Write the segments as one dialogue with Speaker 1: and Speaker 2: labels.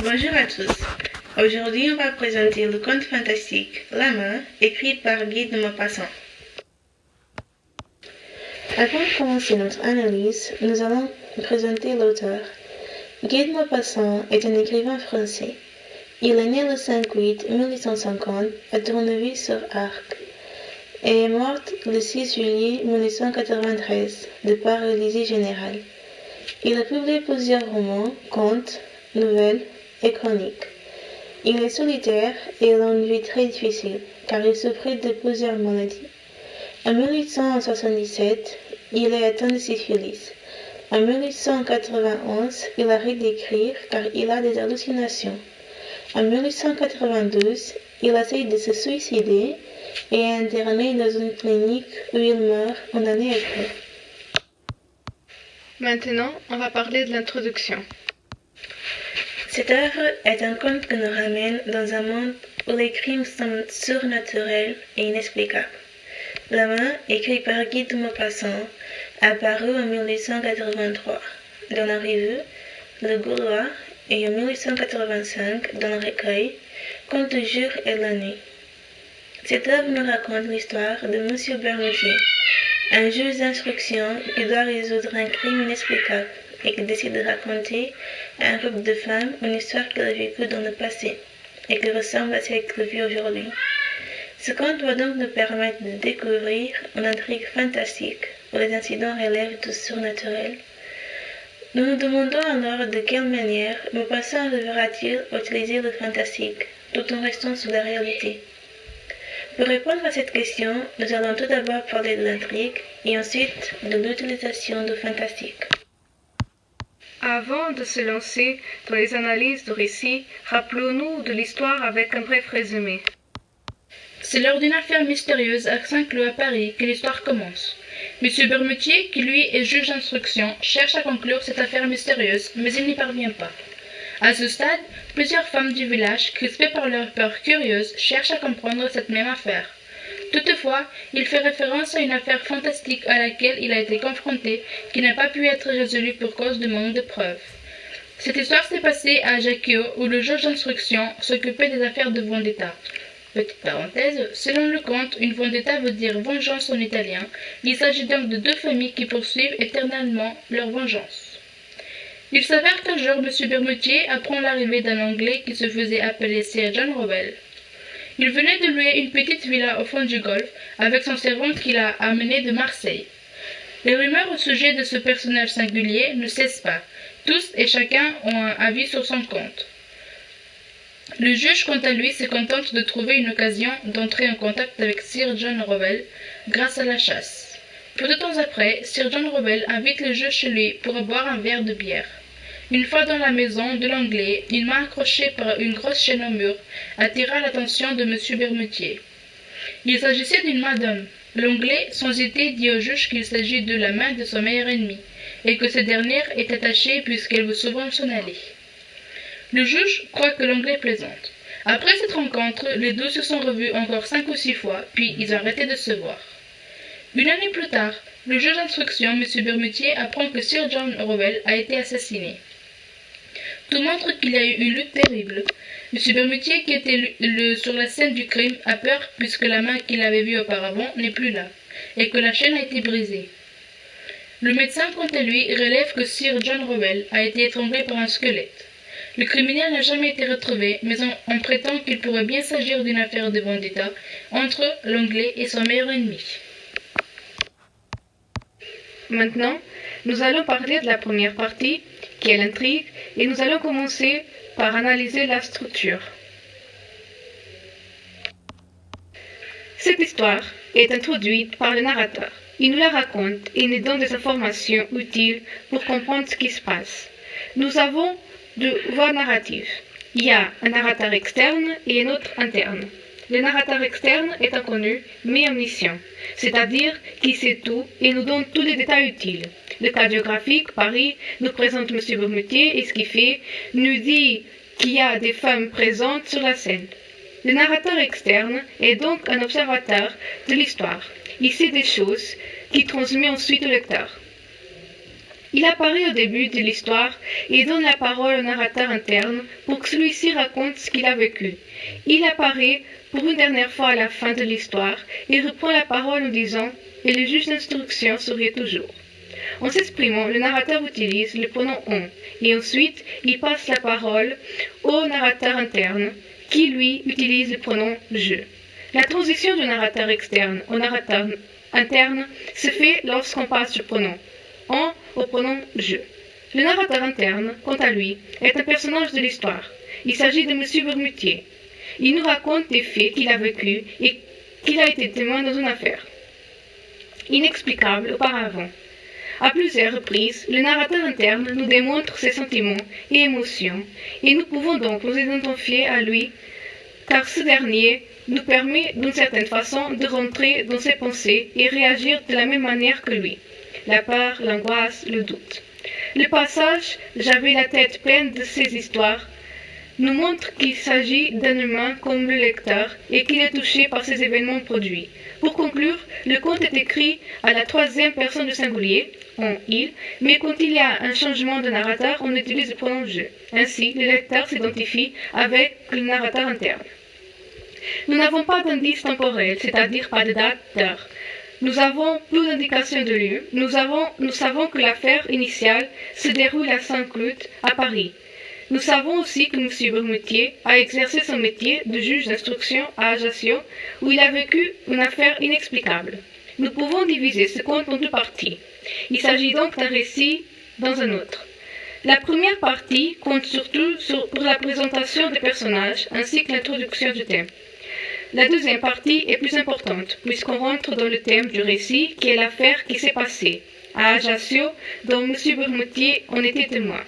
Speaker 1: Bonjour à tous. Aujourd'hui, on va présenter le conte fantastique La Main, écrit par Guy de Maupassant. Avant de commencer notre analyse, nous allons présenter l'auteur. Guy de Maupassant est un écrivain français. Il est né le 5 août 1850 à Tournevis-sur-Arc et est mort le 6 juillet 1893 de paralysie générale. Il a publié plusieurs romans, contes, nouvelles et chroniques. Il est solitaire et il a une vie très difficile car il souffrait de plusieurs maladies. En 1877, il est atteint de syphilis. En 1891, il arrête d'écrire car il a des hallucinations. En 1892, il essaie de se suicider et est interné dans une clinique où il meurt une année après.
Speaker 2: Maintenant, on va parler de l'introduction.
Speaker 1: Cette œuvre est un conte qui nous ramène dans un monde où les crimes sont surnaturels et inexplicables. La Main, écrit par Guy de Maupassant, apparu en 1883 dans la revue Le Gaulois et en 1885 dans le recueil Contes du jour et de la nuit. Cette œuvre nous raconte l'histoire de M. Bermutier, un juge d'instruction qui doit résoudre un crime inexplicable et qui décide de raconter à un groupe de femmes une histoire qu'elle a vécue dans le passé et qui ressemble à celle qu'elle vit aujourd'hui. Ce conte va donc nous permettre de découvrir une intrigue fantastique où les incidents relèvent du surnaturel. Nous nous demandons alors de quelle manière Maupassant arrivera-t-il à utiliser le fantastique tout en restant sur la réalité. Pour répondre à cette question, nous allons tout d'abord parler de l'intrigue et ensuite de l'utilisation du fantastique.
Speaker 2: Avant de se lancer dans les analyses du récit, rappelons-nous de l'histoire avec un bref résumé.
Speaker 3: C'est lors d'une affaire mystérieuse à Saint-Cloud à Paris que l'histoire commence. Monsieur Bermutier, qui lui est juge d'instruction, cherche à conclure cette affaire mystérieuse, mais il n'y parvient pas. À ce stade, plusieurs femmes du village, crispées par leur peur curieuse, cherchent à comprendre cette même affaire. Toutefois, il fait référence à une affaire fantastique à laquelle il a été confronté, qui n'a pas pu être résolue pour cause de manque de preuves. Cette histoire s'est passée à Ajaccio, où le juge d'instruction s'occupait des affaires de vendetta. Petite parenthèse, selon le conte, une vendetta veut dire vengeance en italien. Il s'agit donc de deux familles qui poursuivent éternellement leur vengeance. Il s'avère qu'un jour, M. Bermutier apprend l'arrivée d'un Anglais qui se faisait appeler Sir John Rowell. Il venait de louer une petite villa au fond du golfe avec son servant qu'il a amené de Marseille. Les rumeurs au sujet de ce personnage singulier ne cessent pas. Tous et chacun ont un avis sur son compte. Le juge, quant à lui, se contente de trouver une occasion d'entrer en contact avec Sir John Rowell grâce à la chasse. Peu de temps après, Sir John Rowell invite le juge chez lui pour boire un verre de bière. Une fois dans la maison de l'Anglais, une main accrochée par une grosse chaîne au mur attira l'attention de M. Bermutier. Il s'agissait d'une main d'homme. L'Anglais, sans hésiter, dit au juge qu'il s'agit de la main de son meilleur ennemi, et que cette dernière est attachée puisqu'elle veut souvent s'en aller. Le juge croit que l'Anglais plaisante. Après cette rencontre, les deux se sont revus encore 5 ou 6 fois, puis ils ont arrêté de se voir. Une année plus tard, le juge d'instruction, M. Bermutier, apprend que Sir John Rowell a été assassiné. Tout montre qu'il y a eu une lutte terrible. M. Bermutier, qui était sur la scène du crime, a peur puisque la main qu'il avait vue auparavant n'est plus là, et que la chaîne a été brisée. Le médecin, quant à lui, relève que Sir John Rowell a été étranglé par un squelette. Le criminel n'a jamais été retrouvé, mais on prétend qu'il pourrait bien s'agir d'une affaire de vendetta entre l'Anglais et son meilleur ennemi.
Speaker 2: Maintenant, nous allons parler de la première partie, qui est l'intrigue, et nous allons commencer par analyser la structure. Cette histoire est introduite par le narrateur. Il nous la raconte et nous donne des informations utiles pour comprendre ce qui se passe. Nous avons deux voies narratives. Il y a un narrateur externe et un autre interne. Le narrateur externe est inconnu, mais omniscient, c'est-à-dire qu'il sait tout et nous donne tous les détails utiles. Le cardiographique, Paris, nous présente M. Bermutier et ce qu'il fait, nous dit qu'il y a des femmes présentes sur la scène. Le narrateur externe est donc un observateur de l'histoire. Il sait des choses qu'il transmet ensuite au lecteur. Il apparaît au début de l'histoire et donne la parole au narrateur interne pour que celui-ci raconte ce qu'il a vécu. Il apparaît pour une dernière fois à la fin de l'histoire et reprend la parole en disant « Et le juge d'instruction souriait toujours ». En s'exprimant, le narrateur utilise le pronom « on » et ensuite il passe la parole au narrateur interne qui, lui, utilise le pronom « je ». La transition du narrateur externe au narrateur interne se fait lorsqu'on passe du pronom « on » au pronom « je ». Le narrateur interne, quant à lui, est un personnage de l'histoire. Il s'agit de M. Bermutier. Il nous raconte des faits qu'il a vécus et qu'il a été témoin dans une affaire inexplicable auparavant. À plusieurs reprises, le narrateur interne nous démontre ses sentiments et émotions, et nous pouvons donc nous identifier à lui, car ce dernier nous permet d'une certaine façon de rentrer dans ses pensées et réagir de la même manière que lui. La peur, l'angoisse, le doute. Le passage « J'avais la tête pleine de ces histoires » nous montre qu'il s'agit d'un humain comme le lecteur et qu'il est touché par ces événements produits. Pour conclure, le conte est écrit à la troisième personne du singulier, en il, mais quand il y a un changement de narrateur, on utilise le pronom je. Ainsi, le lecteur s'identifie avec le narrateur interne. Nous n'avons pas d'indice temporel, c'est-à-dire pas de date, d'heure. Nous avons plus d'indications de lieu. Nous savons que l'affaire initiale se déroule à Saint-Cloud, à Paris. Nous savons aussi que M. Bermutier a exercé son métier de juge d'instruction à Ajaccio, où il a vécu une affaire inexplicable. Nous pouvons diviser ce conte en deux parties. Il s'agit donc d'un récit dans un autre. La première partie compte surtout pour la présentation des personnages ainsi que l'introduction du thème. La deuxième partie est plus importante, puisqu'on rentre dans le thème du récit, qui est l'affaire qui s'est passée à Ajaccio, dont M. Bermutier en était témoin.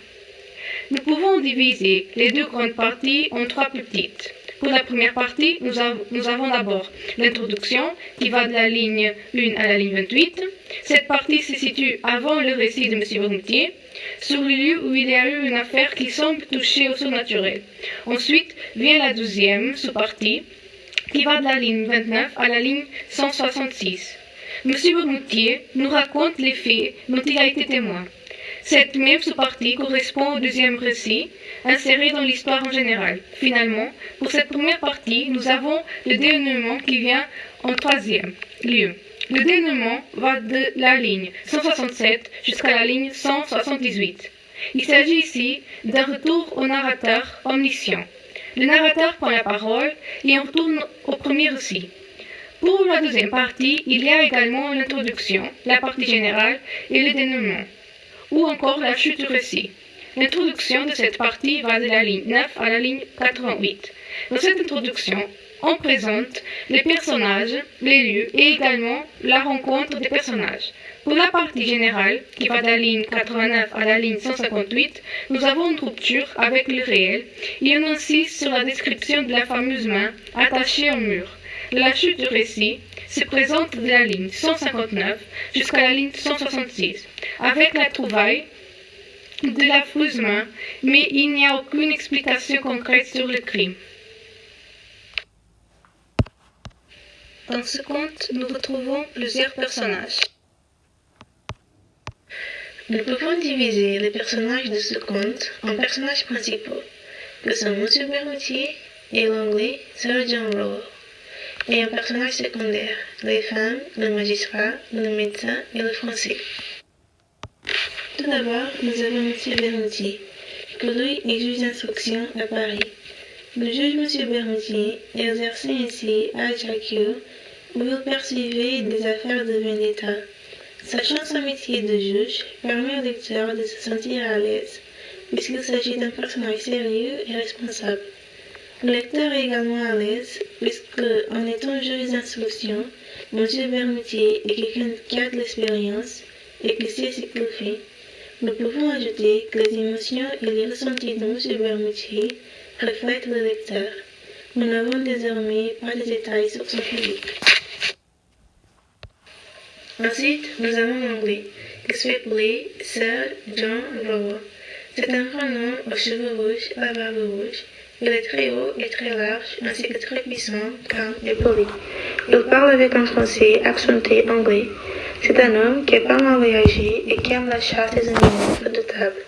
Speaker 2: Nous pouvons diviser les deux grandes parties en trois plus petites. Pour la première partie, nous avons d'abord l'introduction qui va de la ligne 1 à la ligne 28. Cette partie se situe avant le récit de M. Bermutier, sur le lieu où il y a eu une affaire qui semble toucher au surnaturel. Ensuite vient la deuxième sous-partie qui va de la ligne 29 à la ligne 166. M. Bermutier nous raconte les faits dont il a été témoin. Cette même sous-partie correspond au deuxième récit, inséré dans l'histoire en général. Finalement, pour cette première partie, nous avons le dénouement qui vient en troisième lieu. Le dénouement va de la ligne 167 jusqu'à la ligne 178. Il s'agit ici d'un retour au narrateur omniscient. Le narrateur prend la parole et on retourne au premier récit. Pour la deuxième partie, il y a également l'introduction, la partie générale et le dénouement, ou encore la chute du récit. L'introduction de cette partie va de la ligne 9 à la ligne 88. Dans cette introduction, on présente les personnages, les lieux et également la rencontre des personnages. Pour la partie générale, qui va de la ligne 89 à la ligne 158, nous avons une rupture avec le réel et on insiste sur la description de la fameuse main attachée au mur. La chute du récit se présente de la ligne 159 jusqu'à la ligne 166, avec la trouvaille de la fameuse main, mais il n'y a aucune explication concrète sur le crime. Dans ce conte, nous retrouvons plusieurs personnages.
Speaker 1: Nous pouvons diviser les personnages de ce conte en personnages principaux, que sont M. Bermutier et l'anglais Sir John Rowe, et un personnage secondaire, les femmes, le magistrat, le médecin et le français. Tout d'abord, nous avons M. Bermutier, que lui est juge d'instruction à Paris. Le juge M. Bermutier exerçait ainsi à Ajaccio, où il poursuivait des affaires de vendetta. Sachant son métier de juge permet au lecteur de se sentir à l'aise, puisqu'il s'agit d'un personnage sérieux et responsable. Le lecteur est également à l'aise, puisque, en étant juge d'instruction, M. Bermutier est quelqu'un qui a de l'expérience et qui sait ce qu'il fait. Nous pouvons ajouter que les émotions et les ressentis de M. Bermutier reflètent le lecteur. Nous n'avons désormais pas de détails sur son public. Ensuite, nous avons l'anglais, qui se fait appeler Sir John Rowe. C'est un grand homme aux cheveux rouges, à la barbe rouge. Il est très haut et très large, ainsi que très puissant, calme et poli. Il parle avec un français accenté anglais. C'est un homme qui aime pas voyager et qui aime la chasse des animaux redoutables,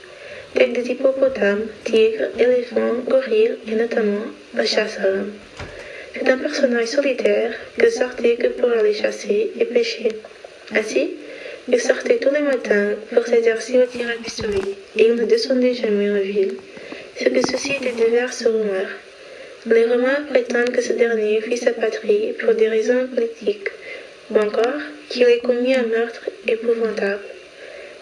Speaker 1: tels des hippopotames, tigres, éléphants, gorilles et notamment la chasse à l'homme. C'est un personnage solitaire qui sortait que pour aller chasser et pêcher. Ainsi, il sortait tous les matins pour s'exercer au tir à pistolet et il ne descendait jamais en ville, ce qui suscite diverses rumeurs. Les rumeurs prétendent que ce dernier fuit sa patrie pour des raisons politiques, ou encore qu'il ait commis un meurtre épouvantable.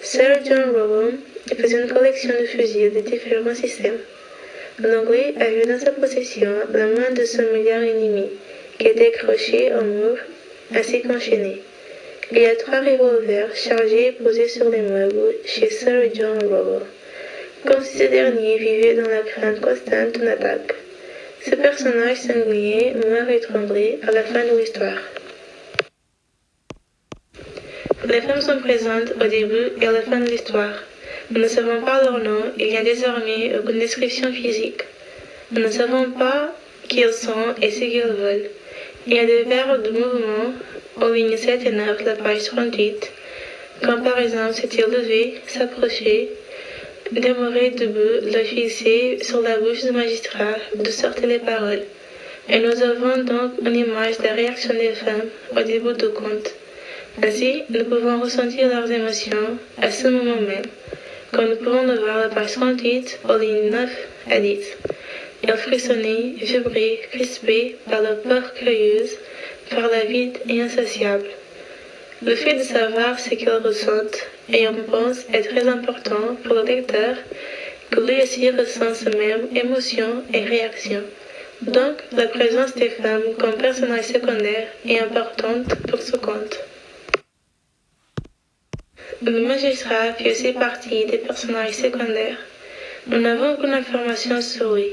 Speaker 1: Sir John Rowell faisait une collection de fusils de différents systèmes. L'Anglais avait dans sa possession la main de son meilleur ennemi, qui était accroché au mur ainsi qu'enchaîné. Il y a 3 revolvers chargés posés sur les meubles chez Sir John Rowell, comme si ce dernier vivait dans la crainte constante d'une attaque. Ce personnage singulier meurt étranglé à la fin de l'histoire. Les femmes sont présentes au début et à la fin de l'histoire. Nous ne savons pas leur nom, il n'y a désormais aucune description physique. Nous ne savons pas qui elles sont et ce qu'elles veulent. Il y a des verbes de mouvement aux lignes 7 et 9 de la page 38, comme par exemple s'était levé, s'approcher, demeurer debout, le fixer sur la bouche du magistrat, de sortir les paroles. Et nous avons donc une image de la réaction des femmes au début du conte. Ainsi, nous pouvons ressentir leurs émotions à ce moment même, comme nous pouvons le voir à la page 38 aux lignes 9 à 10. Elles frissonnaient, vibraient, crispées par leur peur curieuse, par la vide et insatiable. Le fait de savoir ce qu'elles ressentent, et on pense, est très important pour le lecteur, que lui aussi ressent ces mêmes émotions et réactions. Donc, la présence des femmes comme personnages secondaires est importante pour ce conte. Le magistrat fait aussi partie des personnages secondaires. Nous n'avons aucune information sur lui.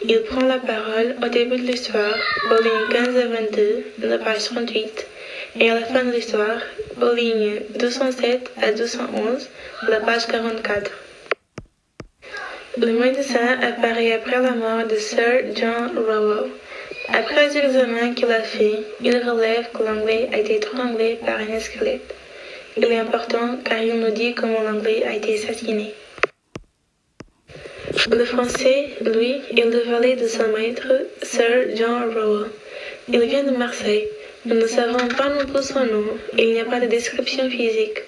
Speaker 1: Il prend la parole au début de l'histoire, aux lignes 15 à 22 de la page 38, et à la fin de l'histoire, aux lignes 207 à 211 de la page 44. Le médecin apparaît après la mort de Sir John Rowell. Après l'examen qu'il a fait, il relève que l'Anglais a été étranglé par un squelette. Il est important car il nous dit comment l'Anglais a été assassiné. Le Français, lui, est le valet de son maître, Sir John Rowell. Il vient de Marseille. Nous ne savons pas non plus son nom et il n'y a pas de description physique.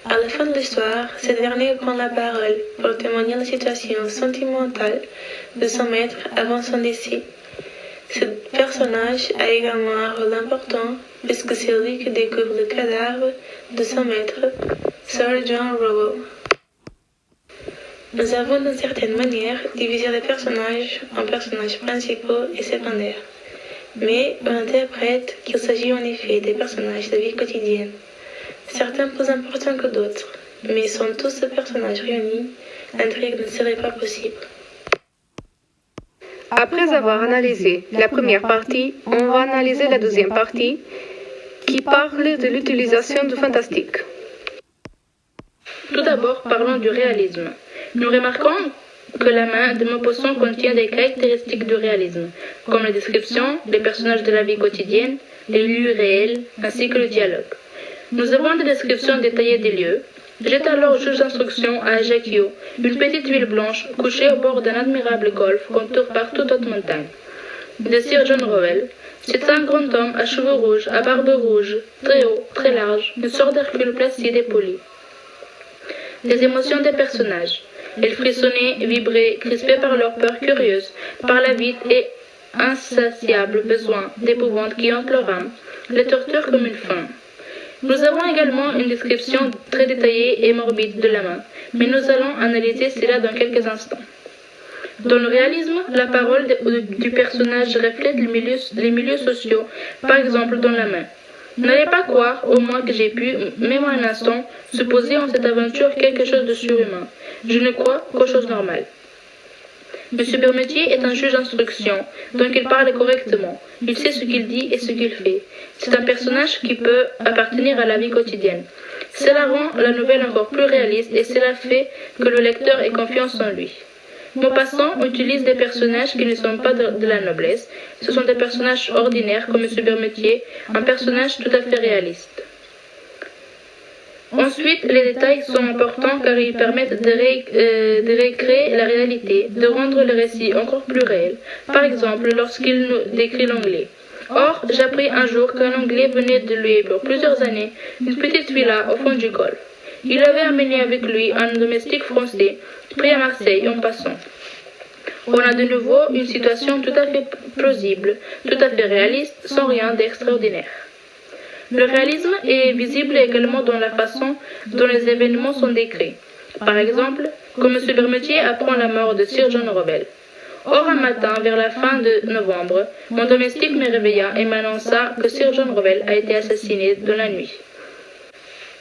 Speaker 1: À la fin de l'histoire, ce dernier prend la parole pour témoigner la situation sentimentale de son maître avant son décès. Ce personnage a également un rôle important puisque c'est lui qui découvre le cadavre de son maître, Sir John Rowell. Nous avons d'une certaine manière divisé les personnages en personnages principaux et secondaires, mais on interprète qu'il s'agit en effet des personnages de vie quotidienne, certains plus importants que d'autres, mais sont tous ces personnages réunis, l'intrigue ne serait pas possible.
Speaker 2: Après avoir analysé la première partie, on va analyser la deuxième partie qui parle de l'utilisation du fantastique.
Speaker 3: Tout d'abord, parlons du réalisme. Nous remarquons que la main de Maupassant contient des caractéristiques du réalisme, comme la description des personnages de la vie quotidienne, les lieux réels, ainsi que le dialogue. Nous avons des descriptions détaillées des lieux. J'étais alors juge d'instruction à Ajaccio, une petite ville blanche couchée au bord d'un admirable golfe contourné par toute haute montagne. De Sir John Rowell, c'était un grand homme à cheveux rouges, à barbe rouge, très haut, très large, une sorte d'Hercule placide et poli. Les émotions des personnages. Elles frissonnaient, vibraient, crispées par leur peur curieuse, par la vide et insatiable besoin d'épouvante qui hante leur âme, les torture comme une faim. Nous avons également une description très détaillée et morbide de la main, mais nous allons analyser cela dans quelques instants. Dans le réalisme, la parole du personnage reflète les milieux sociaux, par exemple dans la main. N'allez pas croire, au moins que j'ai pu, même un instant, supposer en cette aventure quelque chose de surhumain. Je ne crois qu'aux choses normales. Monsieur Bermetier est un juge d'instruction, donc il parle correctement. Il sait ce qu'il dit et ce qu'il fait. C'est un personnage qui peut appartenir à la vie quotidienne. Cela rend la nouvelle encore plus réaliste et cela fait que le lecteur ait confiance en lui. Maupassant utilise des personnages qui ne sont pas de la noblesse. Ce sont des personnages ordinaires comme M. Bermetier, un personnage tout à fait réaliste. Ensuite, les détails sont importants car ils permettent de recréer la réalité, de rendre le récit encore plus réel. Par exemple, lorsqu'il nous décrit l'anglais. Or, j'appris un jour qu'un Anglais venait de louer pour plusieurs années une petite villa au fond du golfe. Il avait amené avec lui un domestique français, pris à Marseille en passant. On a de nouveau une situation tout à fait plausible, tout à fait réaliste, sans rien d'extraordinaire. Le réalisme est visible également dans la façon dont les événements sont décrits. Par exemple, quand M. Bermutier apprend la mort de Sir John Rowell. Or, un matin, vers la fin de novembre, mon domestique me réveilla et m'annonça que Sir John Rowell a été assassiné dans la nuit.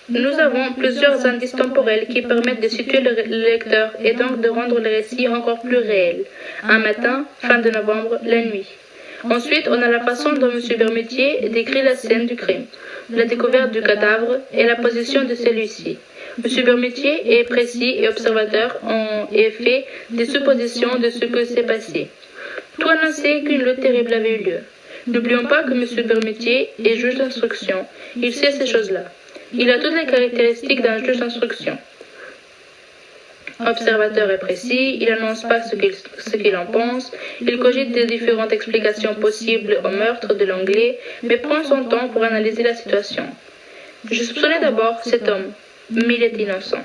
Speaker 3: Nous avons plusieurs indices temporels qui permettent de situer le lecteur et donc de rendre le récit encore plus réel. Un matin, fin de novembre, la nuit. Ensuite, on a la façon dont M. Bermutier décrit la scène du crime, la découverte du cadavre et la position de celui-ci. M. Bermutier est précis et observateur et fait des suppositions de ce que s'est passé. Tout annonçait qu'une lutte terrible avait eu lieu. N'oublions pas que M. Bermutier est juge d'instruction. Il sait ces choses-là. Il a toutes les caractéristiques d'un juge d'instruction. Observateur et précis, il n'annonce pas ce qu'il en pense, il cogite des différentes explications possibles au meurtre de l'Anglais, mais prend son temps pour analyser la situation. Je soupçonnais d'abord cet homme, mais il est innocent.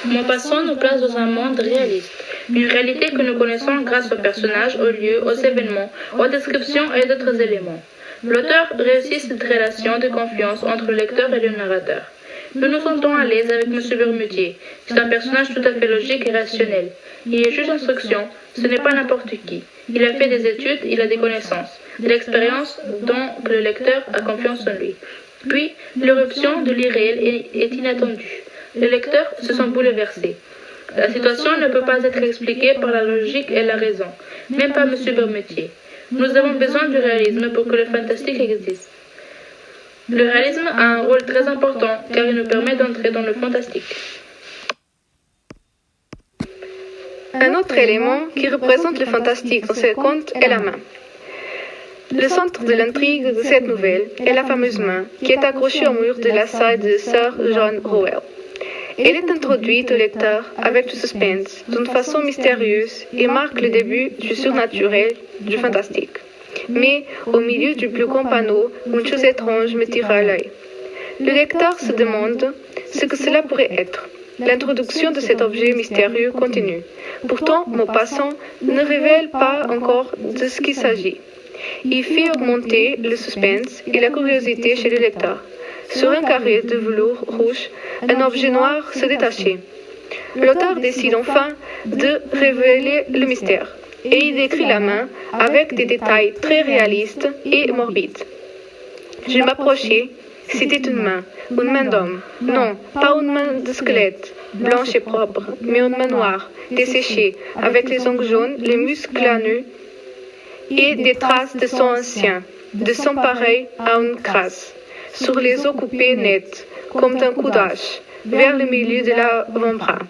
Speaker 3: Maupassant nous place dans un monde réaliste, une réalité que nous connaissons grâce aux personnages, aux lieux, aux événements, aux descriptions et d'autres éléments. L'auteur réussit cette relation de confiance entre le lecteur et le narrateur. Nous nous sentons à l'aise avec M. Bermutier. C'est un personnage tout à fait logique et rationnel. Il est juge d'instruction, ce n'est pas n'importe qui. Il a fait des études, il a des connaissances, de l'expérience dont le lecteur a confiance en lui. Puis, l'éruption de l'irréel est inattendue. Les lecteurs se sont bouleversés. La situation ne peut pas être expliquée par la logique et la raison, même pas M. Bermutier. Nous avons besoin du réalisme pour que le fantastique existe. Le réalisme a un rôle très important car il nous permet d'entrer dans le fantastique.
Speaker 2: Un autre élément qui représente le fantastique dans ce conte est la main. Le centre de l'intrigue de cette nouvelle est la fameuse main qui est accrochée au mur de la salle de Sir John Rowell. Elle est introduite au lecteur avec du suspense, d'une façon mystérieuse et marque le début du surnaturel, du fantastique. Mais au milieu du plus grand panneau, une chose étrange me tire à l'œil. Le lecteur se demande ce que cela pourrait être. L'introduction de cet objet mystérieux continue. Pourtant, Maupassant ne révèle pas encore de ce qu'il s'agit. Il fait augmenter le suspense et la curiosité chez le lecteur. Sur un carré de velours rouge, un objet noir se détachait. L'auteur décide enfin de révéler le mystère et il décrit la main avec des détails très réalistes et morbides. Je m'approchai, c'était une main d'homme. Non, pas une main de squelette, blanche et propre, mais une main noire, desséchée, avec les ongles jaunes, les muscles à nu et des traces de sang ancien, de sang pareil à une crasse, sur les os coupés nets, comme d'un coup d'âge, vers le milieu de l'avant-bras.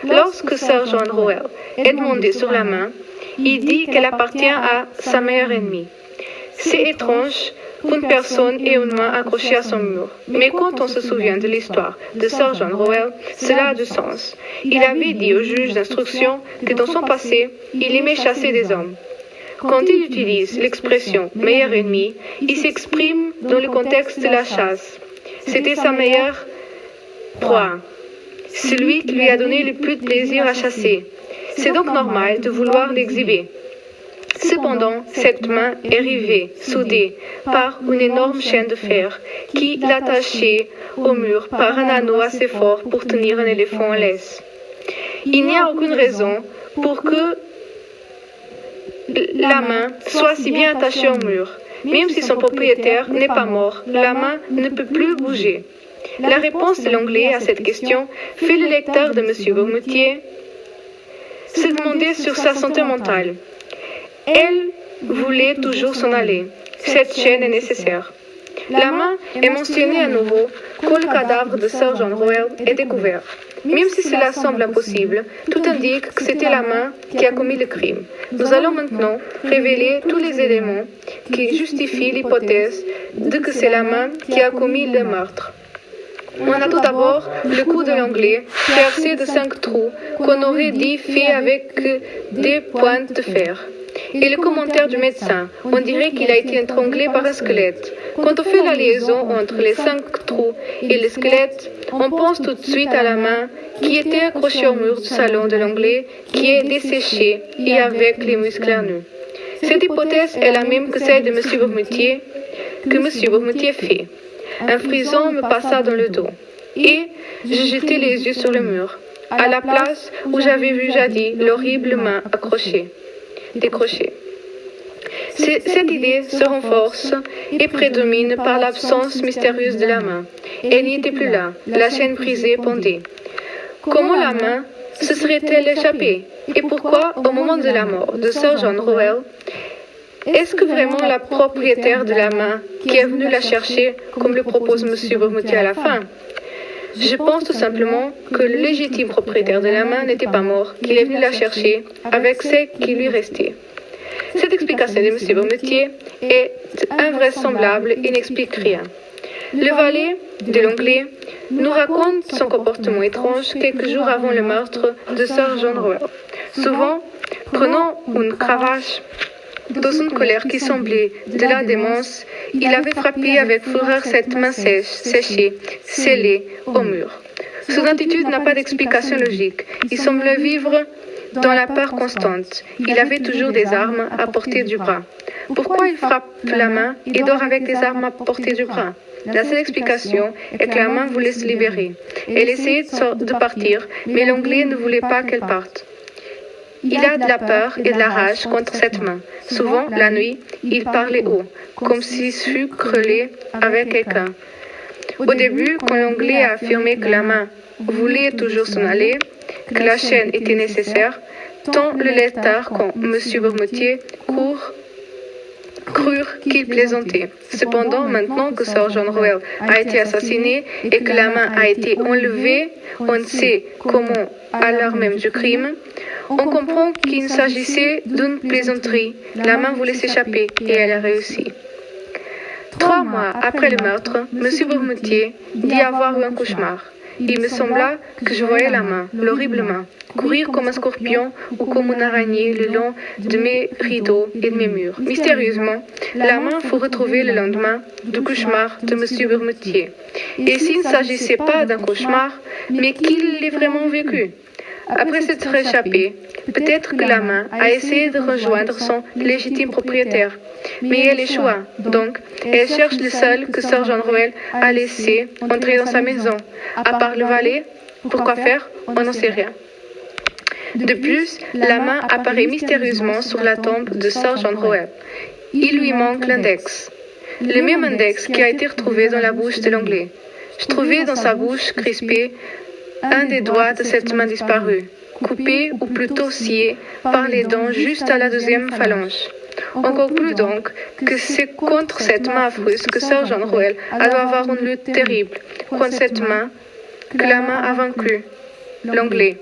Speaker 2: Lorsque Sir John Rowell est demandé sur la main, il dit qu'elle appartient à sa meilleure ennemie. C'est étrange qu'une personne ait une main accrochée à son mur, mais quand on se souvient de l'histoire de Sir John Rowell, cela a du sens. Il avait dit au juge d'instruction que dans son passé, il aimait chasser des hommes. Quand il utilise l'expression « meilleur ennemi », il s'exprime dans le contexte de la chasse. C'était sa meilleure proie, celui qui lui a donné le plus de plaisir à chasser. C'est donc normal de vouloir l'exhiber. Cependant, cette main est rivée, soudée, par une énorme chaîne de fer qui l'attachait au mur par un anneau assez fort pour tenir un éléphant en laisse. Il n'y a aucune raison pour que la main soit si bien attachée au mur. Même si son propriétaire n'est pas mort, la main ne peut plus bouger. La réponse de l'anglais à cette question fait le lecteur de M. Bermutier se demander sur sa santé mentale. Elle voulait toujours s'en aller. Cette chaîne est nécessaire. La main est mentionnée à nouveau quand le cadavre de Sir John Rowell est découvert. Même si cela semble impossible, tout indique que c'était la main qui a commis le crime. Nous allons maintenant révéler tous les éléments qui justifient l'hypothèse de que c'est la main qui a commis le meurtre. On a tout d'abord le cou de l'anglais, percé de 5 trous, qu'on aurait dit fait avec des pointes de fer. Et le commentaire du médecin, on dirait qu'il a été étranglé par un squelette. Quand on fait la liaison entre les 5 trous et le squelette, on pense tout de suite à la main qui était accrochée au mur du salon de l'anglais, qui est desséchée et avec les muscles à nu. Cette hypothèse est la même que celle de M. Bourmetier, fait. Un frisson me passa dans le dos et je jetai les yeux sur le mur, à la place où j'avais vu jadis l'horrible main décrochée. Cette idée se renforce et prédomine par l'absence mystérieuse de la main. Elle n'y était plus là, la chaîne brisée pendait. Comment la main se serait-elle échappée? Et pourquoi, au moment de la mort de Sir John Rowell, est-ce que vraiment la propriétaire de la main qui est venue la chercher, comme le propose M. Bourmetier à la fin? Je pense tout simplement que le légitime propriétaire de la main n'était pas mort, qu'il est venu la chercher avec ce qui lui restait. Cette explication de M. Bourmetier est invraisemblable et n'explique rien. Le valet de l'anglais nous raconte son comportement étrange quelques jours avant le meurtre de Sir John Rowell. Souvent, prenant une cravache dans une colère qui semblait de la démence, il avait frappé avec fureur cette main séchée, scellée au mur. Son attitude n'a pas d'explication logique. Il semble vivre dans la peur constante. Il avait toujours des armes à portée du bras. Pourquoi il frappe la main et dort avec des armes à portée du bras? La seule explication est que la main voulait se libérer. Elle essayait de partir, mais l'anglais ne voulait pas qu'elle parte. Il a de la peur et de la rage contre cette main. Souvent, la nuit, il parlait haut, comme s'il fût crêlé avec quelqu'un. Au début, quand l'anglais a affirmé que la main voulait toujours s'en aller, que la chaîne était nécessaire, tant le lecteur comme M. Bourmetier crurent qu'il plaisantait. Cependant, maintenant que Sir John Rowell a été assassiné et que la main a été enlevée, on sait comment, à l'heure même du crime, on comprend qu'il s'agissait d'une plaisanterie. La main voulait s'échapper et elle a réussi. 3 mois après le meurtre, M. Bourmetier dit avoir eu un cauchemar. Il me sembla que je voyais la main, l'horrible main, courir comme un scorpion ou comme une araignée le long de mes rideaux et de mes murs. Mystérieusement, la main fut retrouvée le lendemain du cauchemar de M. Bourmetier. Et s'il ne s'agissait pas d'un cauchemar, mais qu'il l'ait vraiment vécu? Après s'être échappé, peut-être que la main a essayé de rejoindre son légitime propriétaire, mais elle échoua. Donc, elle cherche le seul que Sir John Rowell a laissé entrer dans sa maison. À part le valet, pourquoi faire? On n'en sait rien. De plus, la main apparaît mystérieusement sur la tombe de Sir John Rowell. Il lui manque l'index. Le même index qui a été retrouvé dans la bouche de l'anglais. Je trouvais dans sa bouche crispée un des doigts de cette main disparue, coupé ou plutôt scié par les dents juste à la 2e phalange. On conclut donc que c'est contre cette main affreuse que Sir John Rowell a dû avoir une lutte terrible, contre cette main que la main a vaincu l'anglais.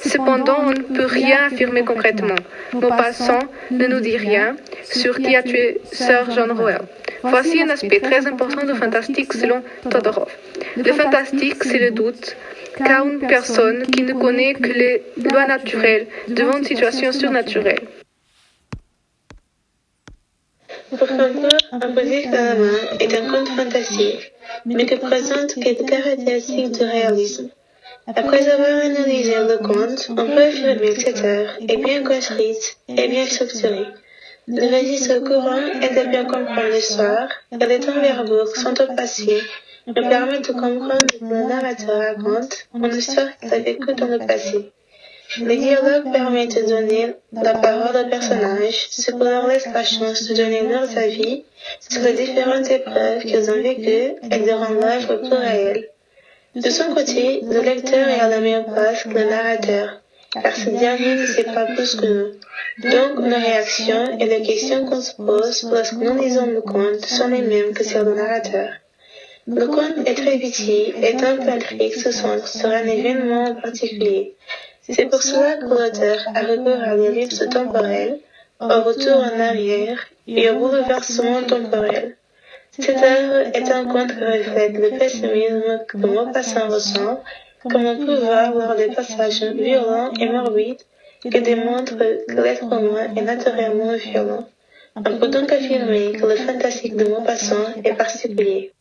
Speaker 2: Cependant, on ne peut rien affirmer concrètement. Maupassant ne nous dit rien sur qui a tué Sir John Rowell. Voici un aspect très important du fantastique selon Todorov. Le fantastique, c'est le doute qu'a une personne qui ne connaît que les lois naturelles devant une situation surnaturelle.
Speaker 1: Pour conclure, Impossible à la main est un conte fantastique, mais qui présente quelques caractéristiques du réalisme. Après avoir analysé le conte, on peut affirmer que cette œuvre est bien construite et bien structurée. Le registre courant est de bien comprendre l'histoire, et les temps verbaux qui sont au passé nous permettent de comprendre que le narrateur raconte une histoire qu'il a vécue dans le passé. Le dialogue permet de donner la parole aux personnages, ce qui leur laisse la chance de donner leurs avis sur les différentes épreuves qu'ils ont vécues et de rendre l'œuvre plus réelle. De son côté, le lecteur est à la même place que le narrateur, car ce dernier ne sait pas plus que nous. Donc, nos réactions et les questions qu'on se pose lorsque nous lisons le conte sont les mêmes que celles du narrateur. Le conte est très vicié et tant que l'intrigue se centre sur un événement en particulier. C'est pour cela que l'auteur a recours à l'ellipse temporelle, au retour en arrière et au bouleversement temporel. Cette œuvre est un conte qui reflète le pessimisme que Maupassant ressent, comme on peut voir lors des passages violents et morbides qui démontrent que l'être humain est naturellement violent. On peut donc affirmer que le fantastique de Maupassant est particulier.